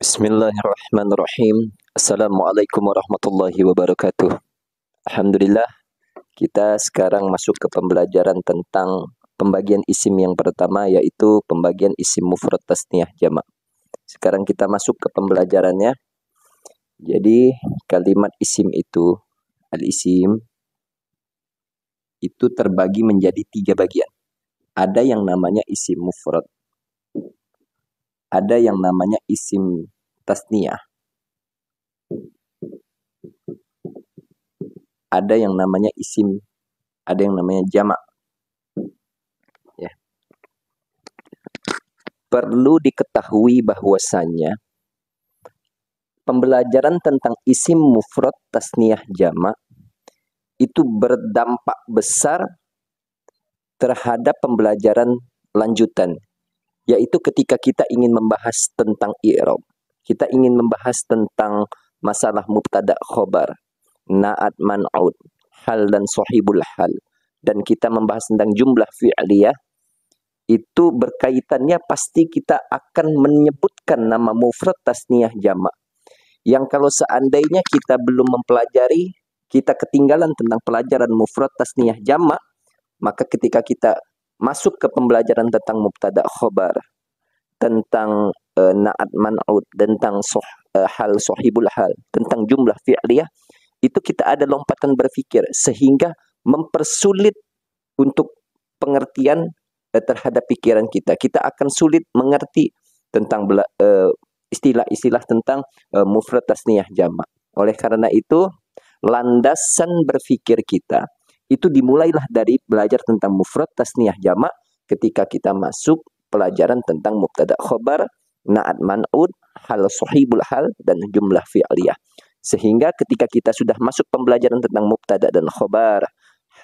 Bismillahirrahmanirrahim. Assalamualaikum warahmatullahi wabarakatuh. Alhamdulillah, kita sekarang masuk ke pembelajaran tentang pembagian isim yang pertama, yaitu pembagian isim mufrad tasniyah jamak. Sekarang kita masuk ke pembelajarannya. Jadi, kalimat isim itu, al-isim, itu terbagi menjadi 3 bagian. Ada yang namanya isim mufrad, ada yang namanya isim tasniyah, ada yang namanya isim, ada yang namanya jamak. Ya. Perlu diketahui bahwasannya pembelajaran tentang isim mufrad tasniyah jamak itu berdampak besar terhadap pembelajaran lanjutan, yaitu ketika kita ingin membahas tentang i'rab, kita ingin membahas tentang masalah mubtada khobar, na'at man'ud, hal dan sahibul hal, dan kita membahas tentang jumlah fi'liyah, itu berkaitannya pasti kita akan menyebutkan nama mufrad tasniyah jamak. Yang kalau seandainya kita belum mempelajari, kita ketinggalan tentang pelajaran mufrad tasniyah jamak, maka ketika kita masuk ke pembelajaran tentang mubtada khobar, tentang na'at man'ud, tentang hal sahibul hal, tentang jumlah fi'liyah, itu kita ada lompatan berpikir sehingga mempersulit untuk pengertian terhadap pikiran kita. Kita akan sulit mengerti tentang istilah-istilah tentang mufrad tasniyah jamak. Oleh karena itu, landasan berpikir kita itu dimulailah dari belajar tentang mufrad tasniyah jamak ketika kita masuk pelajaran tentang mubtada khobar, na'at man'ud, hal sahibul hal, dan jumlah fi'liyah. Sehingga ketika kita sudah masuk pembelajaran tentang mubtada dan khobar,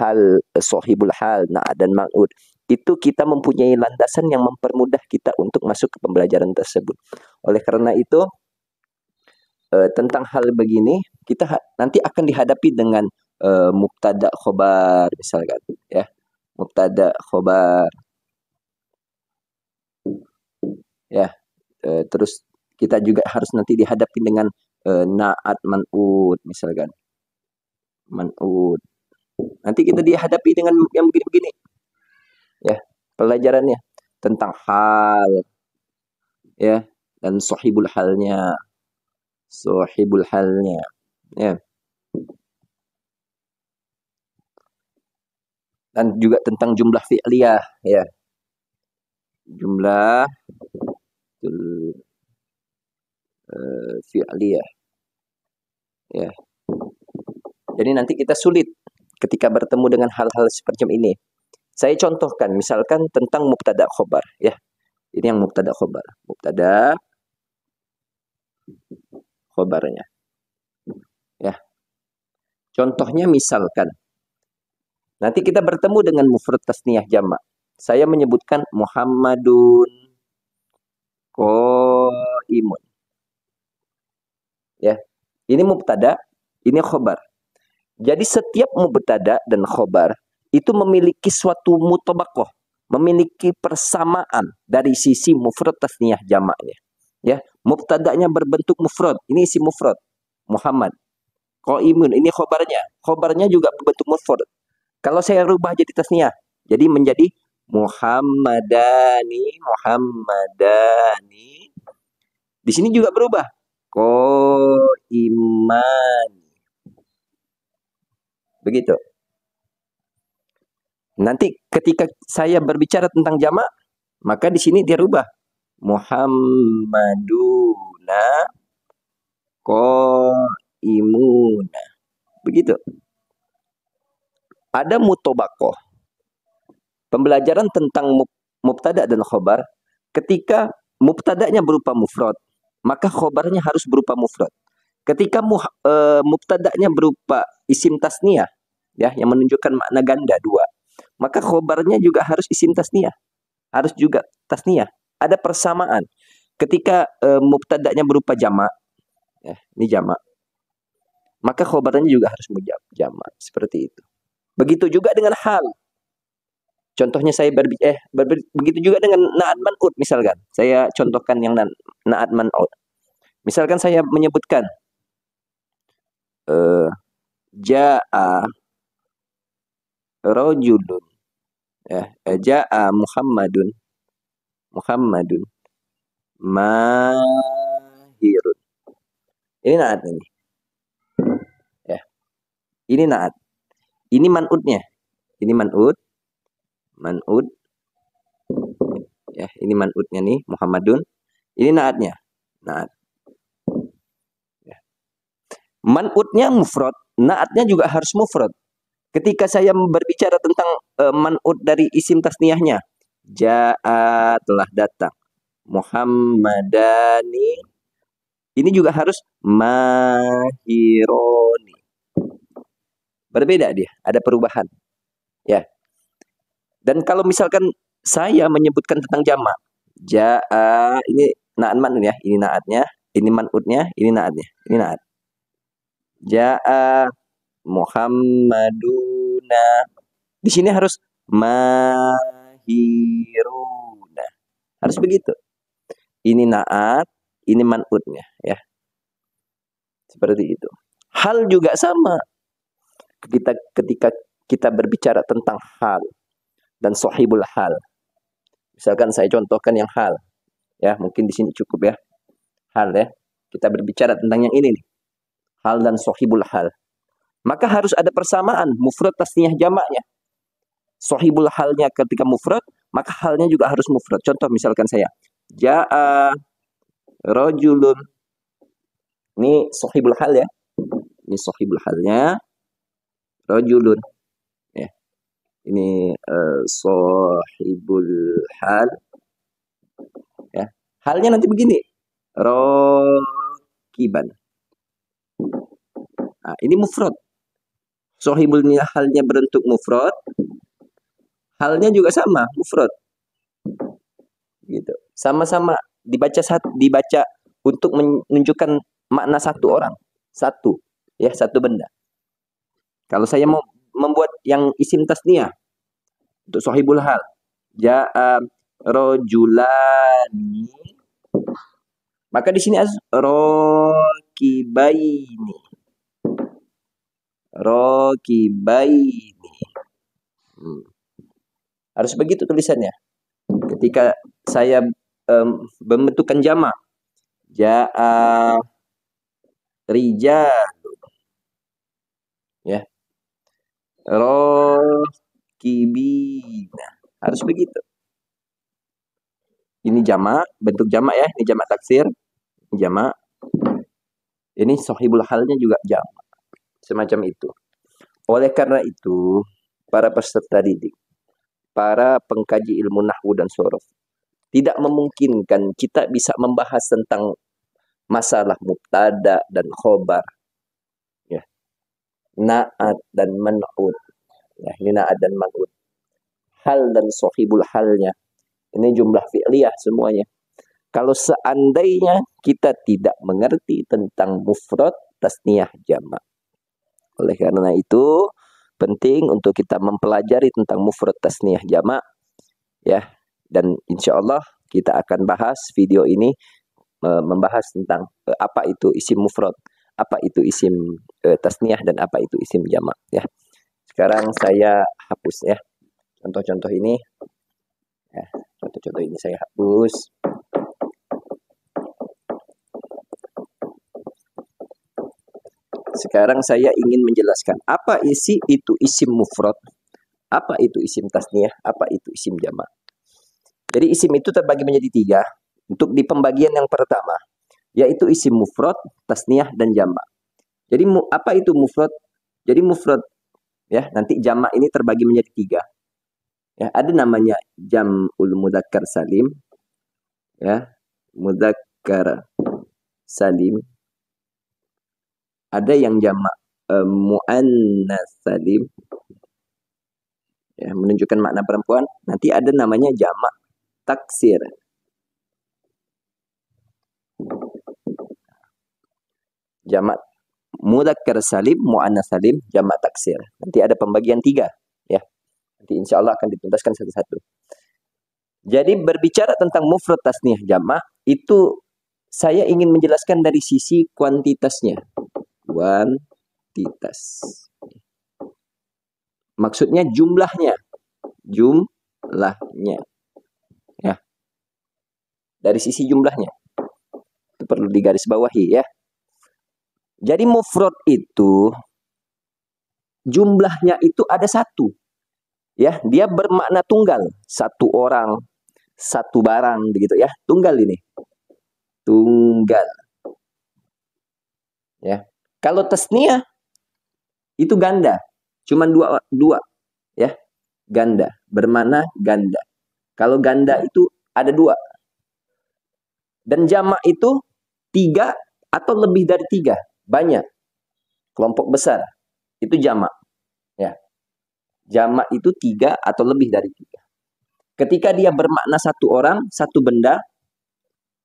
hal sahibul hal, na'at dan man'ud, itu kita mempunyai landasan yang mempermudah kita untuk masuk ke pembelajaran tersebut. Oleh karena itu, tentang hal begini, kita nanti akan dihadapi dengan mubtada khobar misalkan, ya, mubtada khobar, ya, terus kita juga harus nanti dihadapi dengan na'at man'ud misalkan, man'ud. Nanti kita dihadapi dengan yang begini-begini, ya, pelajarannya tentang hal, ya, dan sahibul halnya, ya. Dan juga tentang jumlah fi'liyah, ya. Jumlah fi'liyah, ya. Jadi nanti kita sulit ketika bertemu dengan hal-hal seperti ini. Saya contohkan misalkan tentang mubtada khobar, ya. Ini yang mubtada khobar, mubtada khobarnya, ya. Contohnya misalkan nanti kita bertemu dengan mufrad tasniyah jamak. Saya menyebutkan Muhammadun qaimun. Ya. Ini mubtada, ini khobar. Jadi setiap mubtada dan khobar itu memiliki suatu mutabakoh, memiliki persamaan dari sisi mufrad tasniyah jamaknya. Ya, mubtadanya berbentuk mufrad. Ini isi mufrad. Muhammad. Qaimun, ini khobarnya. Khobarnya juga berbentuk mufrad. Kalau saya rubah jadi tasniyah, jadi menjadi Muhammadani, Muhammadani. Di sini juga berubah. Qaimani. Begitu. Nanti ketika saya berbicara tentang jamak, maka di sini dia rubah. Muhammaduna qaimuna. Begitu. Ada mutobakoh. Pembelajaran tentang mubtada dan khobar, ketika mubtadanya berupa mufrad, maka khobarnya harus berupa mufrad. Ketika mubtadanya berupa isim tasniyah, ya, yang menunjukkan makna ganda dua, maka khobarnya juga harus isim tasniyah, harus juga tasniyah. Ada persamaan. Ketika mubtadanya berupa jamak, ya, ini jamak, maka khobarnya juga harus jamak, seperti itu. Begitu juga dengan hal. Contohnya saya begitu juga dengan na'at man'ud misalkan. Saya contohkan yang na'at man'ud. Misalkan saya menyebutkan ja'a rajulun, ya, ja'a Muhammadun mahirun. Ini naat ini. Ya. Ini naat. Ini man'utnya. Ini man'ut. Ya, ini man'utnya nih Muhammadun. Ini naatnya. Naat. Ya. Man'utnya mufrad, naatnya juga harus mufrad. Ketika saya berbicara tentang man'ut dari isim tasniyahnya, ja'a telah datang, Muhammadani, ini juga harus mahironi. Berbeda dia, ada perubahan. Ya. Dan kalau misalkan saya menyebutkan tentang jamak, ja'a, ini naat man ya, ini naatnya, ini man'utnya, ini naatnya, ini naat. Ja'a Muhammaduna. Di sini harus mahiruna. Harus begitu. Ini naat, ini man'utnya ya. Seperti itu. Hal juga sama. Ketika kita berbicara tentang hal dan sahibul hal. Misalkan saya contohkan yang hal. Ya, mungkin di sini cukup ya. Hal ya. Kita berbicara tentang yang ini nih. Hal dan sahibul hal. Maka harus ada persamaan mufrad tasniyah jamaknya. Sahibul halnya ketika mufrad, maka halnya juga harus mufrad. Contoh misalkan saya, ja'a rajulun. Ini sahibul hal ya. Ini sahibul halnya. Rajulun. Ya. Ini sahibul hal. Ya. Halnya nanti begini. Rakiban. Nah, ini mufrad. Sahibul halnya berbentuk mufrad. Halnya juga sama, mufrad. Gitu. Sama-sama dibaca untuk menunjukkan makna satu orang. Satu. Ya, satu benda. Kalau saya mau membuat yang isim tasniyah untuk sahibul hal, ja'a rajulani, maka di sini rakibaini. Harus begitu tulisannya. Ketika saya membentukkan jamak, ja'a rijal, ya, rokibina, harus begitu. Ini jamak, bentuk jamak ya, ini jamak taksir, ini jamak. Ini sahibul halnya juga jamak, semacam itu. Oleh karena itu, para peserta didik, para pengkaji ilmu nahwu dan shorof, tidak memungkinkan kita bisa membahas tentang masalah mubtada dan khobar, ya, naat dan man'ut, ya, ini naat dan man'ut, hal dan sahibul halnya, ini jumlah fi'liyah semuanya. Kalau seandainya kita tidak mengerti tentang mufrad tasniyah jamak, oleh karena itu penting untuk kita mempelajari tentang mufrad tasniyah jamak, ya. Dan insya Allah kita akan bahas video ini membahas tentang apa itu isim mufrad, apa itu isim tasniyah, dan apa itu isim jamak, ya. Sekarang saya hapus ya contoh-contoh ini, ya, contoh-contoh ini saya hapus. Sekarang saya ingin menjelaskan apa isi itu isim mufrad, apa itu isim tasniyah, apa itu isim jamak. Jadi isim itu terbagi menjadi 3. Untuk di pembagian yang pertama, yaitu isim mufrad, tasniyah, dan jamak. Jadi apa itu mufrad? Jadi mufrad, ya, nanti jamak ini terbagi menjadi 3. Ya, ada namanya jam'ul mudzakkar salim, ya, mudzakkar salim. Ada yang jamak muannats salim, ya, menunjukkan makna perempuan. Nanti ada namanya jamak taksir. Jamak mudzakkar salim, muannats salim, jamak taksir. Nanti ada pembagian 3, ya. Nanti insya Allah akan dituntaskan satu-satu. Jadi berbicara tentang mufrad tasniyah jamak itu saya ingin menjelaskan dari sisi kuantitasnya. Kuantitas. Maksudnya jumlahnya. Jumlahnya. Ya. Dari sisi jumlahnya. Itu perlu digarisbawahi ya. Jadi mufrad itu jumlahnya itu ada satu. Ya, dia bermakna tunggal. Satu orang, satu barang begitu ya. Tunggal ini. Tunggal. Ya. Kalau tasniyah itu ganda. Cuman dua ya. Ganda, bermakna ganda. Kalau ganda itu ada dua. Dan jamak itu 3 atau lebih dari 3. Banyak. Kelompok besar. Itu jamak. Ya. Jamak itu 3 atau lebih dari 3. Ketika dia bermakna satu orang, satu benda,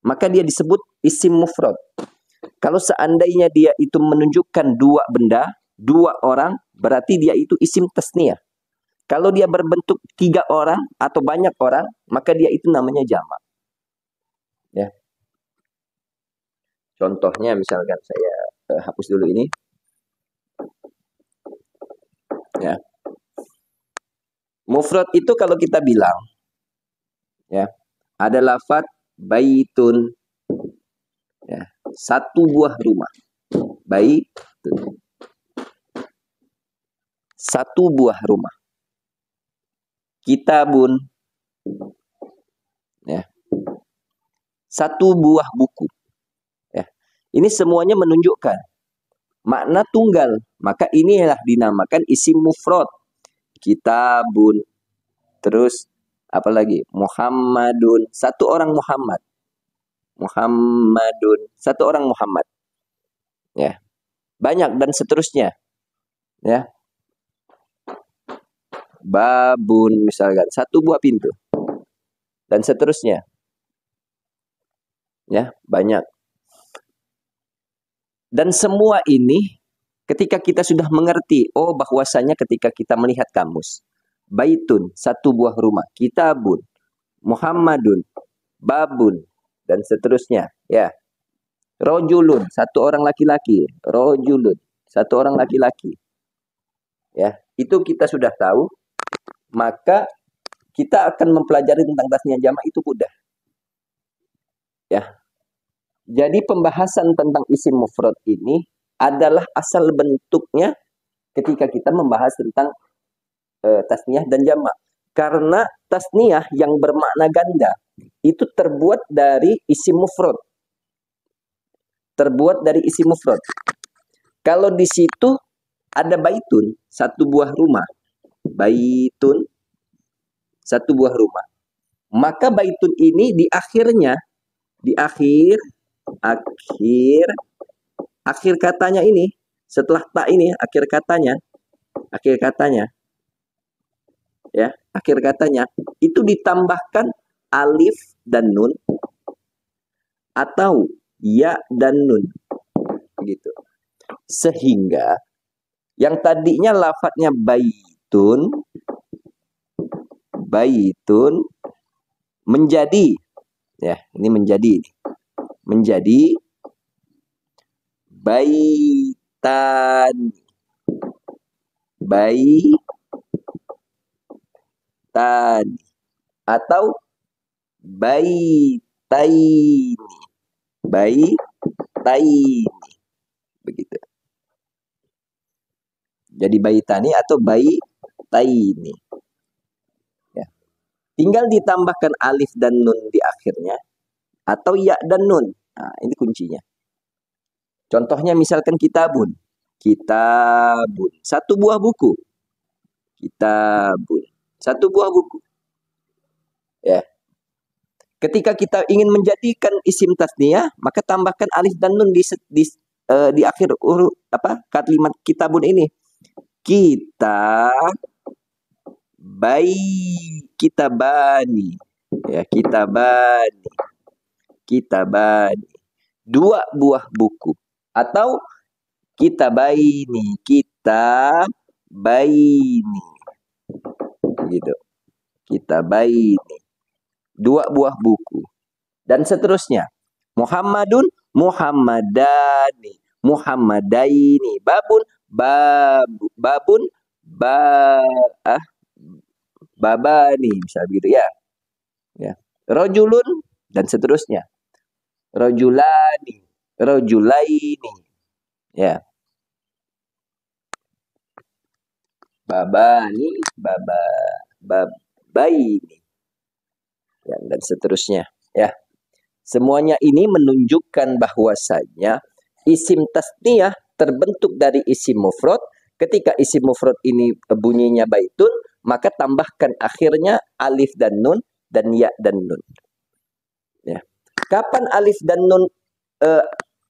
maka dia disebut isim mufrad. Kalau seandainya dia itu menunjukkan 2 benda, 2 orang, berarti dia itu isim tasniyah. Kalau dia berbentuk 3 orang atau banyak orang, maka dia itu namanya jamak. Ya. Contohnya misalkan saya hapus dulu ini. Ya. Mufrad itu kalau kita bilang, ya, ada lafaz baitun, ya, satu buah rumah. Baitun. Satu buah rumah. Kitabun, ya, satu buah buku. Ya. Ini semuanya menunjukkan makna tunggal. Maka inilah dinamakan isim mufrad. Kitabun. Terus apa lagi? Muhammadun. Satu orang Muhammad. Muhammadun. Satu orang Muhammad. Ya. Banyak dan seterusnya. Ya. Babun misalkan. Satu buah pintu. Dan seterusnya. Ya, banyak. Dan semua ini ketika kita sudah mengerti, oh bahwasanya ketika kita melihat kamus, baitun, satu buah rumah, kitabun, Muhammadun, babun, dan seterusnya. Ya, rojulun, satu orang laki-laki, rojulun, satu orang laki-laki. Ya, itu kita sudah tahu, maka kita akan mempelajari tentang tasniyah jamak itu mudah. Ya. Jadi pembahasan tentang isim mufrad ini adalah asal bentuknya ketika kita membahas tentang tasniyah dan jamak. Karena tasniyah yang bermakna ganda itu terbuat dari isim mufrad. Terbuat dari isim mufrad. Kalau di situ ada baitun, satu buah rumah. Baitun, satu buah rumah. Maka baitun ini di akhirnya, di akhir katanya ini, setelah tak ini, akhir katanya, ya, akhir katanya, itu ditambahkan alif dan nun, atau ya dan nun, gitu. Sehingga yang tadinya lafadznya baitun menjadi, ya, ini menjadi baitan, atau baitaini, begitu. Jadi baitani atau baitaini. Ya. Tinggal ditambahkan alif dan nun di akhirnya, atau ya dan nun. Nah, ini kuncinya. Contohnya misalkan kitabun. Kitabun. Satu buah buku. Kitabun. Satu buah buku. Ya. Ketika kita ingin menjadikan isim tasniyah, maka tambahkan alif dan nun di akhir kalimat kitabun ini. Kitabani. Ya, kitabani. Dua buah buku. Atau kitabaini. Gitu. Kitabaini. Dua buah buku. Dan seterusnya. Muhammadun, Muhammadani, Muhammadaini. Babun, ba, ah, babani, bisa begitu ya. Ya. Rojulun dan seterusnya. Rojulani, rojulaini. Ya. Babani, babaini. Ya, dan seterusnya. Ya. Semuanya ini menunjukkan bahwasanya isim tasniyah terbentuk dari isim mufrad. Ketika isim mufrad ini bunyinya baitun, maka tambahkan akhirnya alif dan nun dan ya dan nun. Ya. Kapan alif dan nun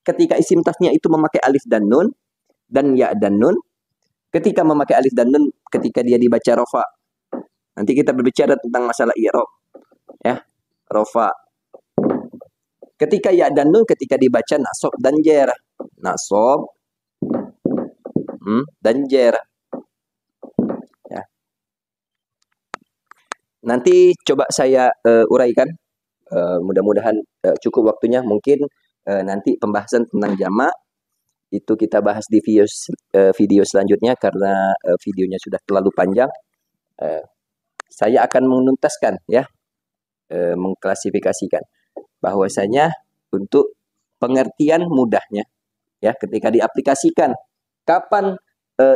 ketika isim tasniyah itu memakai alif dan nun dan ya dan nun? Ketika memakai alif dan nun, ketika dia dibaca rofa. Nanti kita berbicara tentang masalah i'rab. Ya, rofa. Ketika ya dan nun, ketika dibaca nasab dan jer. Nasab dan jer. Ya. Nanti coba saya uraikan. Mudah-mudahan cukup waktunya. Mungkin nanti pembahasan tentang jamak itu kita bahas di video selanjutnya karena videonya sudah terlalu panjang. Saya akan menuntaskan ya, mengklasifikasikan bahwasanya untuk pengertian mudahnya ya ketika diaplikasikan kapan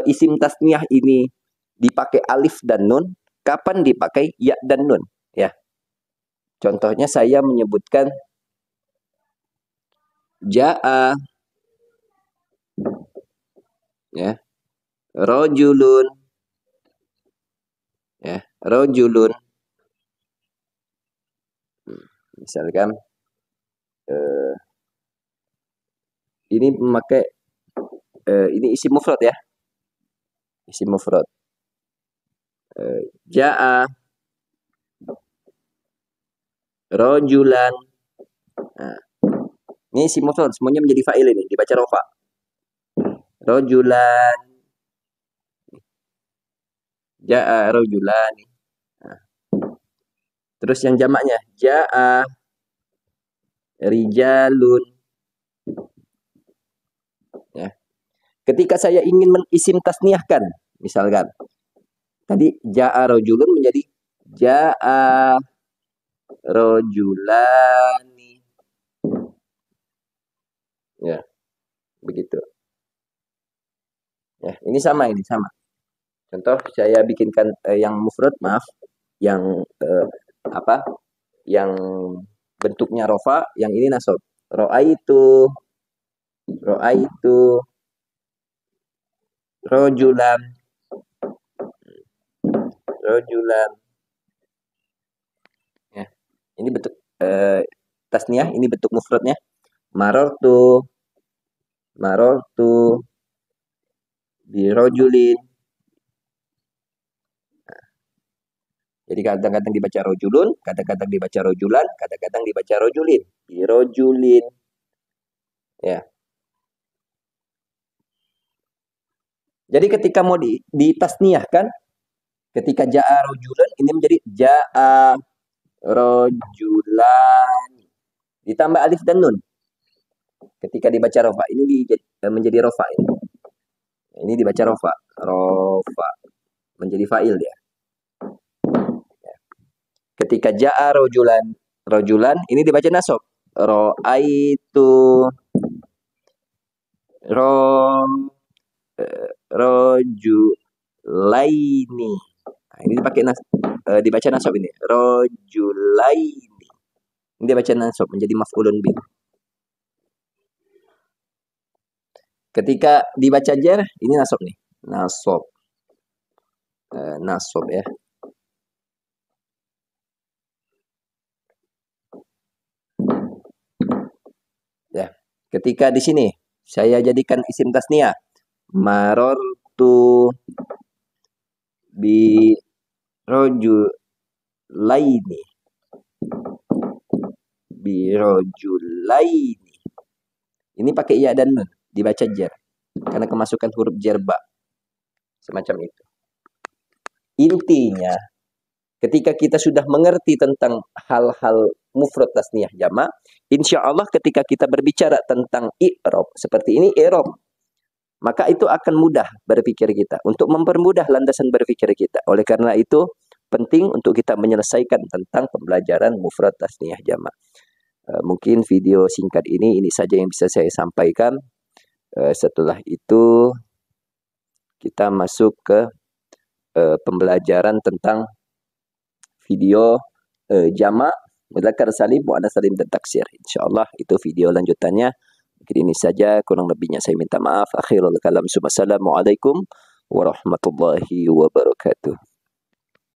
isim tasniyah ini dipakai alif dan nun, kapan dipakai ya dan nun ya. Contohnya saya menyebutkan jaa ya, rojulun ya, rojulun. Misalkan ini memakai ini isim mufrad ya. Isim mufrad. Jaa rojulan. Nah, ini isim mufrad semuanya menjadi fa'il ini, dibaca rofa. Rojulan. Jaa rojulan. Nah. Terus yang jamaknya jaa rijalun. Ya. Ketika saya ingin isim tasniyahkan, misalkan tadi jaa rojulun menjadi jaa rojulani. Ya, begitu. Ya, ini sama. Contoh saya bikinkan yang mufrad, maaf, yang yang bentuknya rofa, yang ini nasab. Ro'aitu rojulan. Ya, ini bentuk tasniyah, ini bentuk mufradnya. Marortu birojulin. Nah, jadi kadang-kadang dibaca rojulun, kadang-kadang dibaca rojulan, kadang-kadang dibaca rojulin. Birojulin. Ya. Jadi ketika mau ditasniyahkan, ketika jaa rojulan ini menjadi jaa rojulan. Ditambah alif dan nun. Ketika dibaca rofa ini menjadi rofa ini. Ini dibaca rofa, menjadi fa'il dia. Ketika jaa rojulan ini dibaca nasab. Ro'aitu rojulaini. Nah, ini dibaca nasab ini. Rojulaini. Ini dibaca nasab menjadi maf'ulun bih. Ketika dibaca jer, ini nasab nih. Nasab ya. Ya. Ketika di sini saya jadikan isim tasniyah. Marortu bi rojulaini. Birojulaini. Ini pakai ya dan nun, dibaca jer. Karena kemasukan huruf jer ba. Semacam itu. Intinya Ketika kita sudah mengerti tentang hal-hal mufrad tasniyah jamak, insya Allah ketika kita berbicara tentang i'rab seperti ini i'rab, maka itu akan mudah berpikir kita untuk mempermudah landasan berpikir kita. Oleh karena itu penting untuk kita menyelesaikan tentang pembelajaran mufrad tasniyah jamak. Mungkin video singkat ini saja yang bisa saya sampaikan. Setelah itu kita masuk ke pembelajaran tentang video jamak, mudzakkar salim, muannats salim dan taksir. Insyaallah itu video lanjutannya. Mungkin ini saja, kurang lebihnya saya minta maaf. Akhirul kalam, assalamualaikum warahmatullahi wabarakatuh.